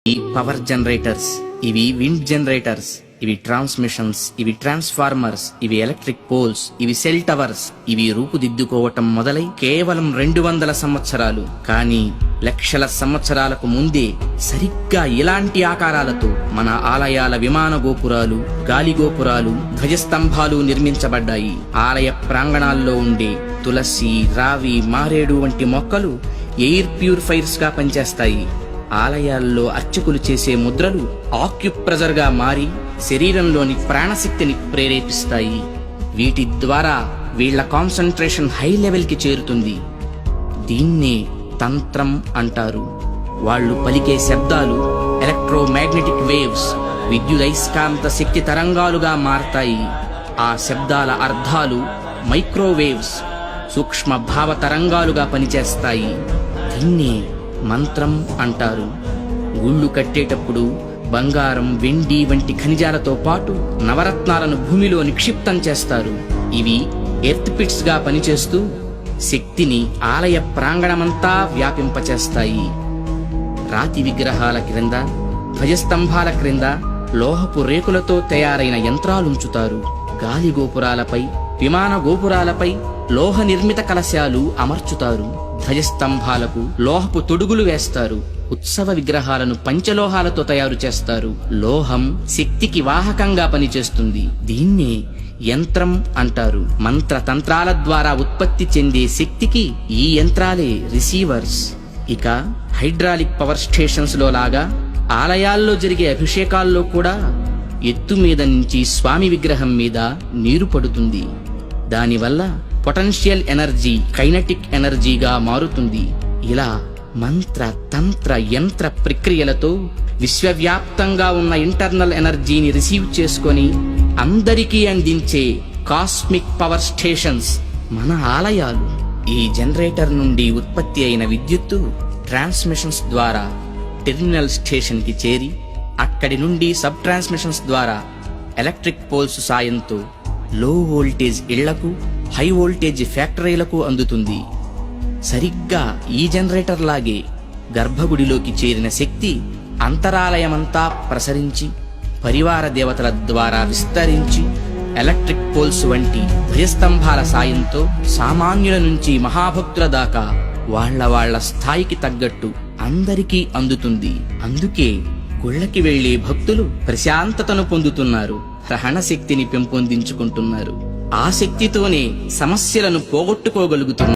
ఈ power generators, ఇవి wind generators, ఇవి ట్రాన్స్మిషన్స్, ఇవి ట్రాన్స్ఫార్మర్స్, ఇవి ఎలక్ట్రిక్ పోల్స్, ఇవి సెల్ టవర్స్, ఇవి రూపుదిద్దుకోవటం మొదలై కేవలం 200 సంవత్సరాలు, కానీ లక్షల సంవత్సరాలకు ముందే సరిగ్గా ఇలాంటి ఆకారాలతో మన ఆలయాల విమాన గోపురాలు, గాలి గోపురాలు, ధ్వజస్తంభాలు నిర్మించబడ్డాయి. ఆలయ ప్రాంగణాల్లో ఉండే తులసి, రావి, మారేడు వంటి మొక్కలు ఎయిర్ ప్యూరిఫైర్స్ గా పనిచేస్తాయి. ఆలయాల్లో అర్చకులు చేసే ముద్రలు ఆక్యుప్రెజర్ గా మారి శరీరంలోని ప్రాణశక్తిని ప్రేరేపిస్తాయి. వీటి ద్వారా వీళ్ల కాన్సంట్రేషన్ హై లెవెల్ కి చేరుతుంది. దీన్నే తంత్రం అంటారు. వాళ్ళు పలికే శబ్దాలు ఎలక్ట్రోమాగ్నెటిక్ వేవ్స్, విద్యుదయస్కాంత శక్తి తరంగాలుగా మారతాయి. ఆ శబ్దాల అర్థాలు మైక్రోవేవ్స్, సూక్ష్మ భావ తరంగాలుగా పనిచేస్తాయి. దీన్నే మంత్రం అంటారు. గుళ్ళు కట్టేటప్పుడు బంగారం, వెండి వంటి ఖనిజాలతో పాటు నవరత్నాలను భూమిలో నిక్షిప్తం చేస్తారు. ఇవి ఎర్త్ పిట్స్ గా పనిచేస్తూ శక్తిని ఆలయ ప్రాంగణమంతా వ్యాపింపచేస్తాయి. రాతి విగ్రహాల క్రింద, ధ్వజస్తంభాల క్రింద లోహపు రేకులతో తయారైన యంత్రాలుంచుతారు. గాలి గోపురాలపై, విమాన గోపురాలపై లోహ నిర్మిత కలశాలు అమర్చుతారు. ధ్వజస్తంభాలకు లోహపు తొడుగులు వేస్తారు. ఉత్సవ విగ్రహాలను పంచలోహాలతో తయారు చేస్తారు. లోహం శక్తికి వాహకంగా పనిచేస్తుంది. దీన్నే యంత్రం అంటారు. మంత్రతంత్రాల ద్వారా ఉత్పత్తి చెందే శక్తికి ఈ యంత్రాలే రిసీవర్స్. ఇక హైడ్రాలిక్ పవర్ స్టేషన్స్ లో లాగా ఆలయాల్లో జరిగే అభిషేకాల్లో కూడా ఎత్తు మీద నుంచి స్వామి విగ్రహం మీద నీరు పడుతుంది. దానివల్ల పొటెన్షియల్ ఎనర్జీ కైనటిక్ ఎనర్జీగా మారుతుంది. ఇలా మంత్ర, తంత్ర, యంత్ర ప్రక్రియలతో విశ్వవ్యాప్తంగా ఉన్న ఇంటర్నల్ ఎనర్జీని రిసీవ్ చేసుకొని అందరికీ అందించే కాస్మిక్ పవర్ స్టేషన్స్ మన ఆలయాలు. ఈ జనరేటర్ నుండి ఉత్పత్తి అయిన విద్యుత్తు ట్రాన్స్మిషన్స్ ద్వారా టెర్మినల్ స్టేషన్ కి చేరి అక్కడి నుండి సబ్ ట్రాన్స్మిషన్స్ ద్వారా ఎలక్ట్రిక్ పోల్స్ సాయంతో లో వోల్టేజ్ ఇళ్లకు, హై వోల్టేజ్ ఫ్యాక్టరీలకు అందుతుంది. సరిగ్గా ఈ జనరేటర్ లాగే గర్భగుడిలోకి చేరిన శక్తి అంతరాలయమంతా ప్రసరించి పరివార దేవతల ద్వారా విస్తరించి ఎలక్ట్రిక్ పోల్స్ వంటి ధ్వజస్తంభాల సాయంతో సామాన్యుల నుంచి మహాభక్తుల దాకా వాళ్ళ స్థాయికి తగ్గట్టు అందరికీ అందుతుంది. అందుకే గుళ్ళకి వెళ్లే భక్తులు ప్రశాంతతను పొందుతున్నారు, గ్రహణ శక్తిని పెంపొందించుకుంటున్నారు. ఆ శక్తితోనే సమస్యలను పోగొట్టుకోగలుగుతున్నారు.